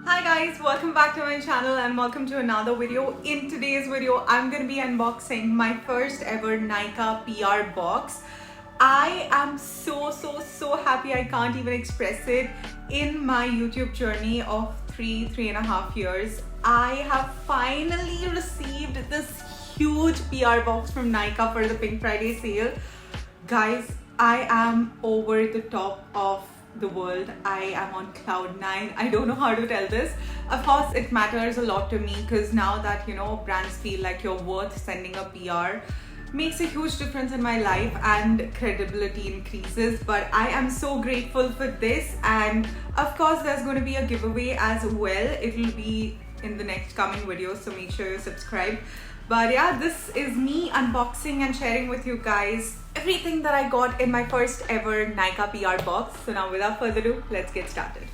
Hi guys, welcome back to my channel and welcome to another video. In today's video, I'm going to be unboxing my first ever Nykaa PR box. I am so happy. I can't even express it. In my YouTube journey of three and a half years, I have finally received this huge PR box from Nykaa for the Pink Friday sale. Guys, I am over the top of the world. I am on cloud 9. I don't know how to tell this. Of course, it matters a lot to me because now that brands feel like you're worth sending a PR, makes a huge difference in my life and credibility increases. But I am so grateful for this, and of course there's going to be a giveaway as well. It will be in the next coming videos, so make sure you subscribe. But yeah, this is me unboxing and sharing with you guys everything that I got in my first ever Nykaa PR box. So now without further ado, let's get started.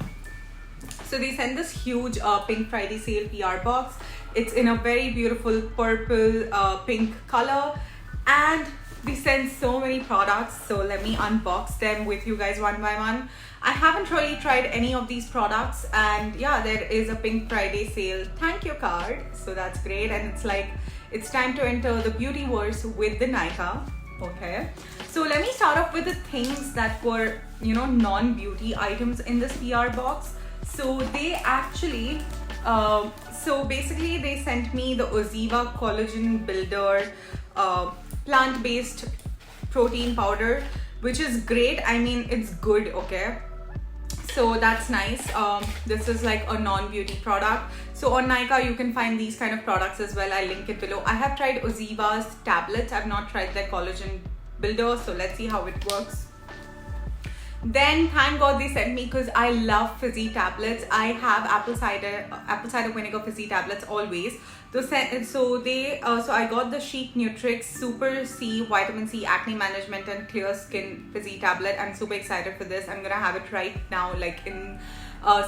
So they sent this huge Pink Friday sale PR box. It's in a very beautiful purple pink color, and they sent so many products. So let me unbox them with you guys one by one. I haven't really tried any of these products, and yeah, there is a Pink Friday sale thank you card, so that's great. And it's like it's time to enter the beautyverse with the Nykaa. Okay, so let me start off with the things that were non-beauty items in this PR box. So they actually so basically they sent me the Oziva Collagen Builder plant-based protein powder, which is great. I mean, it's good. Okay, so that's nice. This is like a non-beauty product. So on Nykaa you can find these kind of products as well. I'll link it below. I have tried Oziva's tablets. I've not tried their collagen builder, so let's see how it works. Then thank God they sent me, because I love fizzy tablets. I have apple cider vinegar fizzy tablets always. So I got the Chic Nutrix Super C Vitamin C Acne Management and Clear Skin Fizzy Tablet. I'm super excited for this. I'm gonna have it right now, like in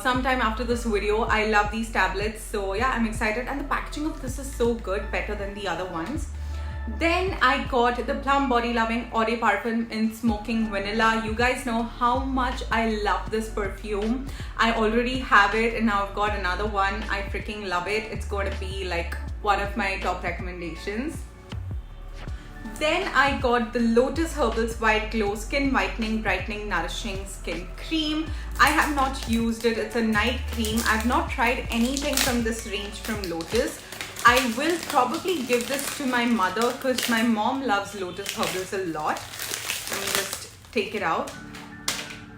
sometime after this video. I love these tablets, so yeah, I'm excited. And the packaging of this is so good, better than the other ones. Then I got the Plum Body Loving Eau de Parfum in Smoking Vanilla. You guys know how much I love this perfume. I already have it and now I've got another one. I freaking love it. It's going to be like one of my top recommendations. Then I got the Lotus Herbals White Glow Skin Whitening Brightening Nourishing Skin Cream. I have not used it. It's a night cream. I've not tried anything from this range from Lotus. I will probably give this to my mother because my mom loves Lotus Herbals a lot. Let me just take it out.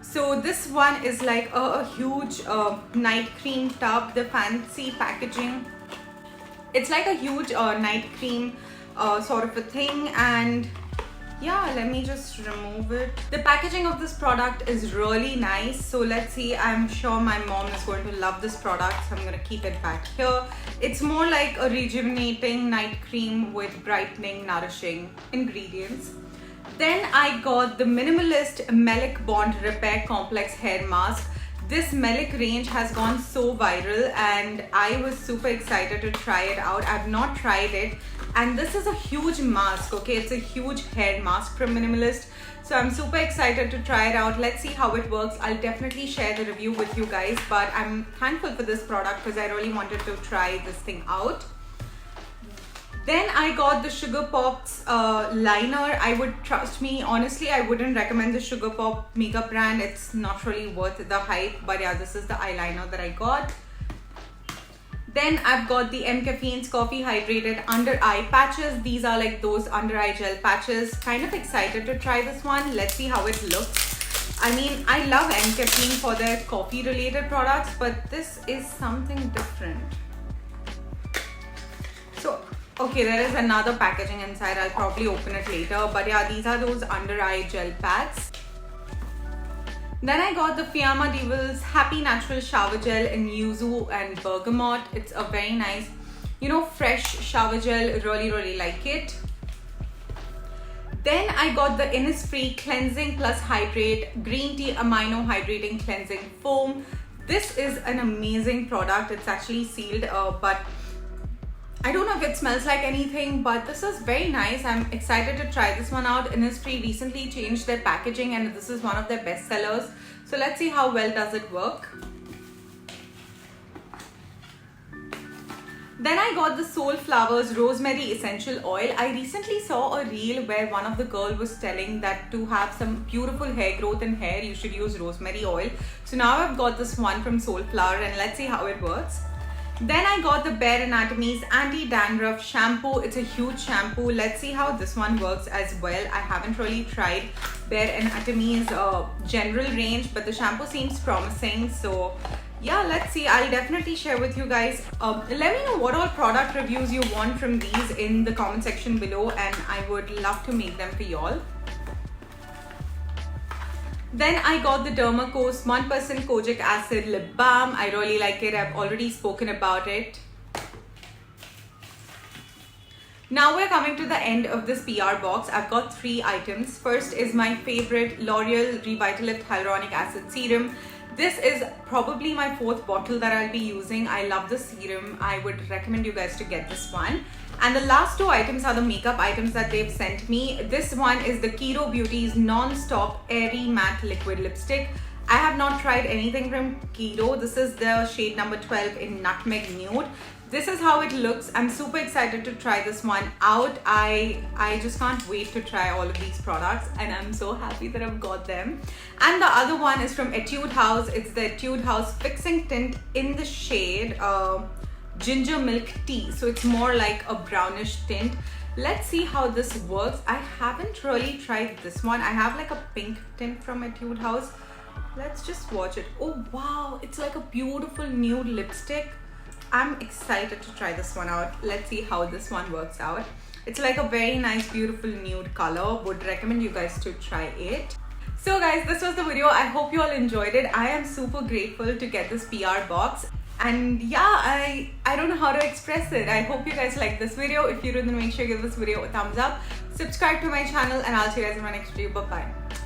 So this one is like a huge night cream tub. The fancy packaging. It's like a huge night cream sort of a thing, and yeah, let me just remove it. The packaging of this product is really nice, so let's see. I'm sure my mom is going to love this product, so I'm going to keep it back here. It's more like a rejuvenating night cream with brightening, nourishing ingredients. Then I got the Minimalist Melic Bond Repair Complex Hair Mask. This Melic range has gone so viral and I was super excited to try it out. I've not tried it, and this is a huge mask. Okay, it's a huge hair mask from Minimalist, so I'm super excited to try it out. Let's see how it works. I'll definitely share the review with you guys, but I'm thankful for this product because I really wanted to try this thing out. Then I got the Sugar Pop's liner. Trust me, honestly, I wouldn't recommend the Sugar Pop makeup brand. It's not really worth the hype, but yeah, this is the eyeliner that I got. Then I've got the M Caffeine's Coffee Hydrated Under Eye Patches. These are like those under eye gel patches. Kind of excited to try this one. Let's see how it looks. I mean, I love M Caffeine for their coffee related products, but this is something different. So okay, there is another packaging inside. I'll probably open it later. But yeah, these are those under eye gel pads. Then I got the Fiamma Devils Happy Natural Shower Gel in Yuzu and Bergamot. It's a very nice, fresh shower gel. Really like it. Then I got the Innisfree Cleansing Plus Hydrate Green Tea Amino Hydrating Cleansing Foam. This is an amazing product. It's actually sealed, but I don't know if it smells like anything, but this is very nice. I'm excited to try this one out. Innisfree recently changed their packaging and this is one of their best sellers. So let's see how well does it work. Then I got the Soul Flowers Rosemary Essential Oil. I recently saw a reel where one of the girl was telling that to have some beautiful hair growth in hair, you should use rosemary oil. So now I've got this one from Soul Flower and let's see how it works. Then I got the Bare Anatomy's Anti-Dandruff Shampoo. It's a huge shampoo. Let's see how this one works as well. I haven't really tried Bare Anatomy's general range, but the shampoo seems promising. So yeah, let's see. I'll definitely share with you guys. Let me know what all product reviews you want from these in the comment section below, and I would love to make them for y'all. Then I got the Dermacos 1% Kojic Acid Lip Balm. I really like it. I've already spoken about it. Now we're coming to the end of this PR box. I've got 3 items. First is my favorite L'Oreal Revitalift Hyaluronic Acid Serum. This is probably my 4th bottle that I'll be using. I love the serum. I would recommend you guys to get this one. And the last 2 items are the makeup items that they've sent me. This one is the Kiro Beauty's Non-Stop Airy Matte Liquid Lipstick. I have not tried anything from Kiro. This is the shade number 12 in Nutmeg Nude. This is how it looks. I'm super excited to try this one out. I just can't wait to try all of these products and I'm so happy that I've got them. And the other one is from Etude House. It's the Etude House Fixing Tint in the shade Ginger Milk Tea. So it's more like a brownish tint. Let's see how this works. I haven't really tried this one. I have like a pink tint from Etude House. Let's just watch it. Oh wow, it's like a beautiful nude lipstick. I'm excited to try this one out. Let's see how this one works out. It's like a very nice, beautiful nude color. Would recommend you guys to try it. So guys, this was the video. I hope you all enjoyed it. I am super grateful to get this PR box. And yeah, I don't know how to express it. I hope you guys like this video. If you did, then make sure you give this video a thumbs up. Subscribe to my channel and I'll see you guys in my next video. Bye bye.